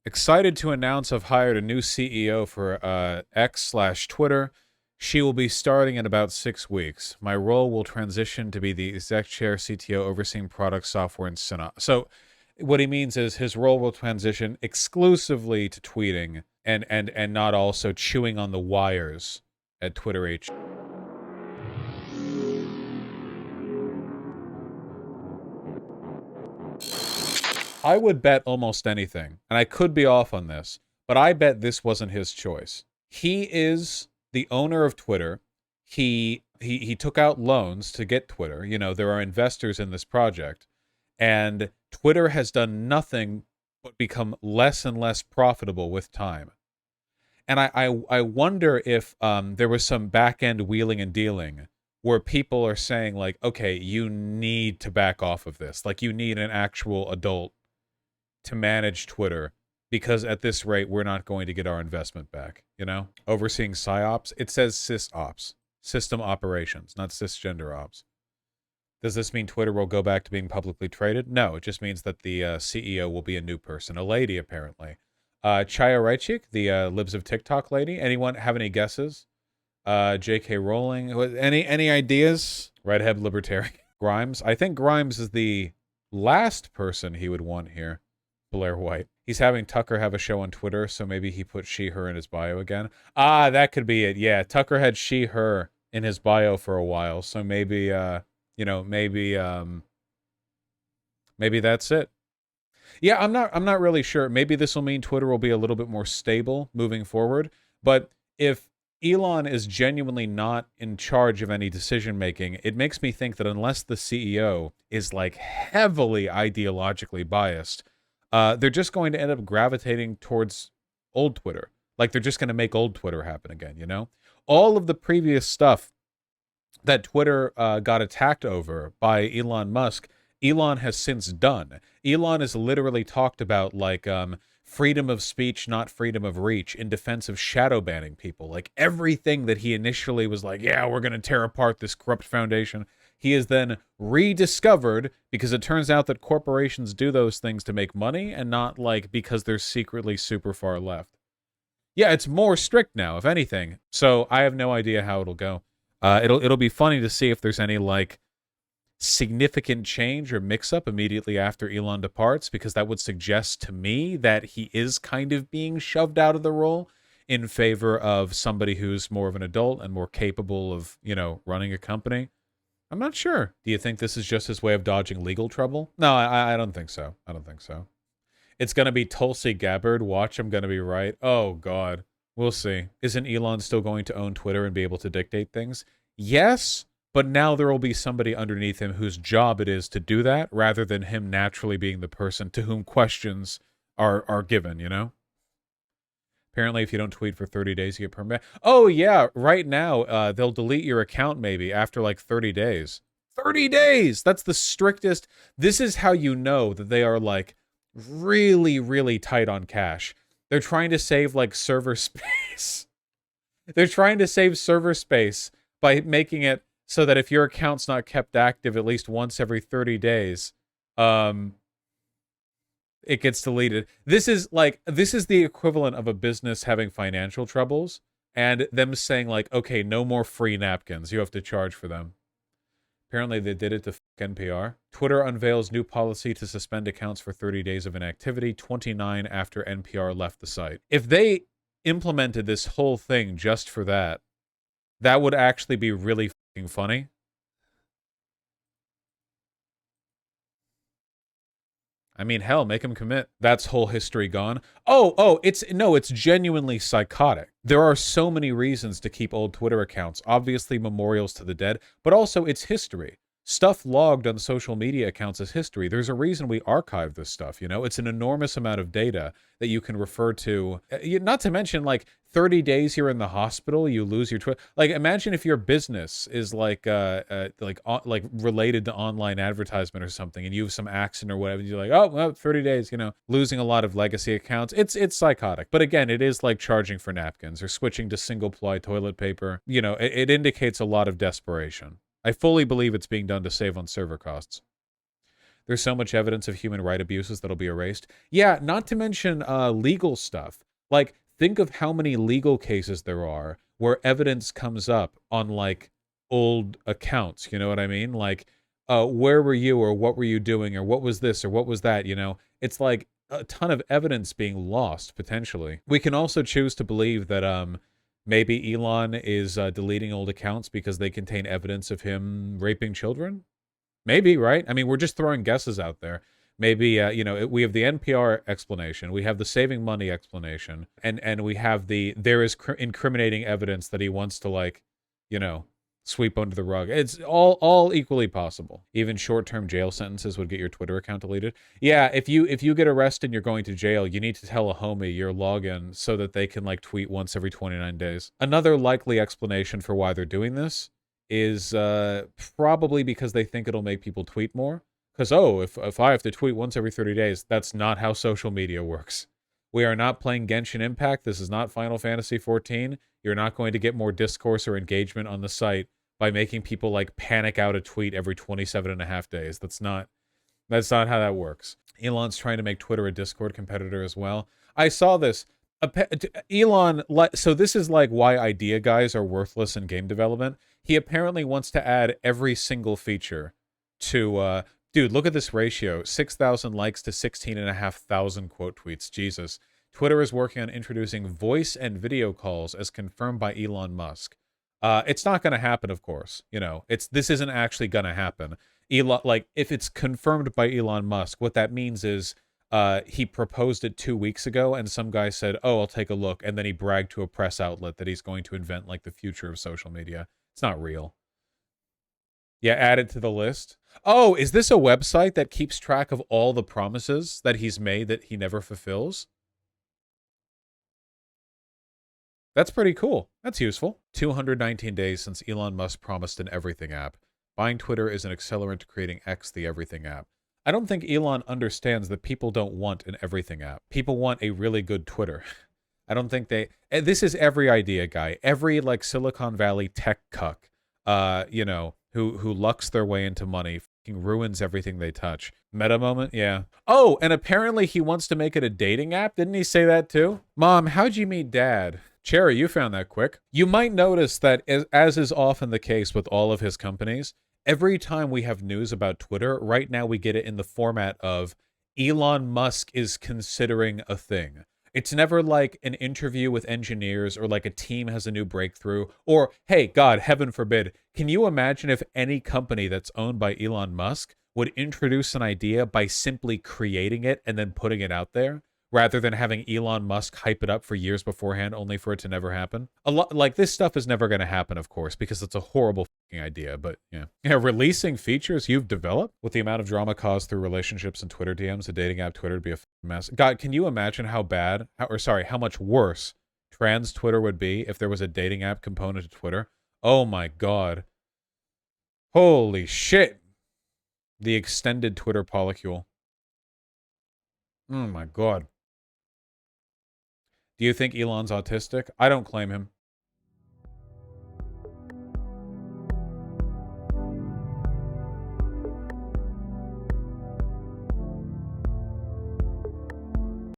Excited to announce I've hired a new CEO for X/Twitter. She will be starting in about 6 weeks. My role will transition to be the exec chair CTO overseeing product, software, and SynOps. So what he means is his role will transition exclusively to tweeting and not also chewing on the wires at Twitter H. I would bet almost anything, and I could be off on this, but I bet this wasn't his choice. He is the owner of Twitter. He took out loans to get Twitter. You know, there are investors in this project, and Twitter has done nothing but become less and less profitable with time. And I wonder if there was some back end wheeling and dealing where people are saying like, okay, you need to back off of this. Like you need an actual adult to manage Twitter because at this rate, we're not going to get our investment back, you know? Overseeing PsyOps, it says SysOps, system operations, not cisgender ops. Does this mean Twitter will go back to being publicly traded? No, it just means that the CEO will be a new person, a lady, apparently. Chaya Raichik, the Libs of TikTok lady. Anyone have any guesses? J.K. Rowling. Any ideas? Redhead libertarian. Grimes. I think Grimes is the last person he would want here. Blair White. He's having Tucker have a show on Twitter, so maybe he put she, her in his bio again. Ah, that could be it. Yeah, Tucker had she, her in his bio for a while, so maybe, maybe that's it. Yeah, I'm not really sure. Maybe this will mean Twitter will be a little bit more stable moving forward. But if Elon is genuinely not in charge of any decision making, it makes me think that unless the CEO is like heavily ideologically biased, they're just going to end up gravitating towards old Twitter. Like they're just going to make old Twitter happen again, you know? All of the previous stuff that Twitter got attacked over by Elon Musk, Elon has since done. Elon has literally talked about like freedom of speech, not freedom of reach, in defense of shadow banning people. Like everything that he initially was like, yeah, we're going to tear apart this corrupt foundation, he is then rediscovered because it turns out that corporations do those things to make money and not like because they're secretly super far left. Yeah, it's more strict now, if anything. So I have no idea how it'll go. It'll be funny to see if there's any like significant change or mix-up immediately after Elon departs, because that would suggest to me that he is kind of being shoved out of the role in favor of somebody who's more of an adult and more capable of, you know, running a company. I'm not sure. Do you think this is just his way of dodging legal trouble? No, I don't think so. I don't think so. It's going to be Tulsi Gabbard. Watch, I'm going to be right. Oh, God. We'll see. Isn't Elon still going to own Twitter and be able to dictate things? Yes, but now there will be somebody underneath him whose job it is to do that, rather than him naturally being the person to whom questions are given, you know? Apparently, if you don't tweet for 30 days, you get permanent. Oh, yeah. Right now, they'll delete your account maybe after like 30 days. 30 days! That's the strictest. This is how you know that they are like really, really tight on cash. They're trying to save like server space. They're trying to save server space by making it so that if your account's not kept active at least once every 30 days, it gets deleted. This is the equivalent of a business having financial troubles and them saying like, okay, no more free napkins. You have to charge for them. Apparently they did it to NPR. Twitter unveils new policy to suspend accounts for 30 days of inactivity, 29 after NPR left the site. If they implemented this whole thing just for that, that would actually be really fucking funny. I mean, hell, make him commit. That's whole history gone. It's genuinely psychotic. There are so many reasons to keep old Twitter accounts, obviously memorials to the dead, but also it's history. Stuff logged on social media accounts is history. There's a reason we archive this stuff, you know? It's an enormous amount of data that you can refer to. Not to mention, like, 30 days you're in the hospital, you lose your Twitter. Like, imagine if your business is like related to online advertisement or something, and you have some accident or whatever. And you're like, oh, well, 30 days, you know, losing a lot of legacy accounts. It's psychotic. But again, it is like charging for napkins or switching to single-ply toilet paper. You know, it indicates a lot of desperation. I fully believe it's being done to save on server costs. There's so much evidence of human right abuses that'll be erased. Yeah, not to mention legal stuff. Like, think of how many legal cases there are where evidence comes up on, like, old accounts. You know what I mean? Like, where were you, or what were you doing, or what was this, or what was that, you know? It's like a ton of evidence being lost, potentially. We can also choose to believe that, maybe Elon is deleting old accounts because they contain evidence of him raping children. Maybe, right? I mean, we're just throwing guesses out there. Maybe, we have the NPR explanation, we have the saving money explanation, and we have the there is incriminating evidence that he wants to, like, you know, sweep under the rug. It's all equally possible. Even short-term jail sentences would get your Twitter account deleted. Yeah, if you get arrested and you're going to jail, you need to tell a homie your login so that they can, like, tweet once every 29 days. Another likely explanation for why they're doing this is probably because they think it'll make people tweet more. Because, oh, if I have to tweet once every 30 days, that's not how social media works. We are not playing Genshin Impact. This is not Final Fantasy 14. You're not going to get more discourse or engagement on the site by making people, like, panic out a tweet every 27 and a half days. That's not how that works. Elon's trying to make Twitter a Discord competitor as well. I saw this. Elon, so this is like why idea guys are worthless in game development. He apparently wants to add every single feature to, dude, look at this ratio. 6,000 likes to 16,500 quote tweets. Jesus. Twitter is working on introducing voice and video calls as confirmed by Elon Musk. It's not going to happen, of course. You know, this isn't actually going to happen. Elon, like, if it's confirmed by Elon Musk, what that means is he proposed it 2 weeks ago, and some guy said, "Oh, I'll take a look," and then he bragged to a press outlet that he's going to invent, like, the future of social media. It's not real. Yeah, add it to the list. Oh, is this a website that keeps track of all the promises that he's made that he never fulfills? That's pretty cool. That's useful. 219 days since Elon Musk promised an everything app. Buying Twitter is an accelerant to creating X, the everything app. I don't think Elon understands that people don't want an everything app. People want a really good Twitter. I don't think this is every idea guy, every, like, Silicon Valley tech cuck, who lucks their way into money, fucking ruins everything they touch. Meta moment, yeah. Oh, and apparently he wants to make it a dating app. Didn't he say that too? Mom, how'd you meet Dad? Cherry, you found that quick. You might notice that, as is often the case with all of his companies, every time we have news about Twitter, right now we get it in the format of Elon Musk is considering a thing. It's never like an interview with engineers or like a team has a new breakthrough or, hey, God, heaven forbid, can you imagine if any company that's owned by Elon Musk would introduce an idea by simply creating it and then putting it out there, rather than having Elon Musk hype it up for years beforehand only for it to never happen? A lot like this stuff is never going to happen, of course, because it's a horrible fucking idea, but yeah. Yeah, releasing features you've developed? With the amount of drama caused through relationships and Twitter DMs, the dating app Twitter would be a mess. God, can you imagine how much worse trans Twitter would be if there was a dating app component to Twitter? Oh my God. Holy shit. The extended Twitter polycule. Oh my God. Do you think Elon's autistic? I don't claim him.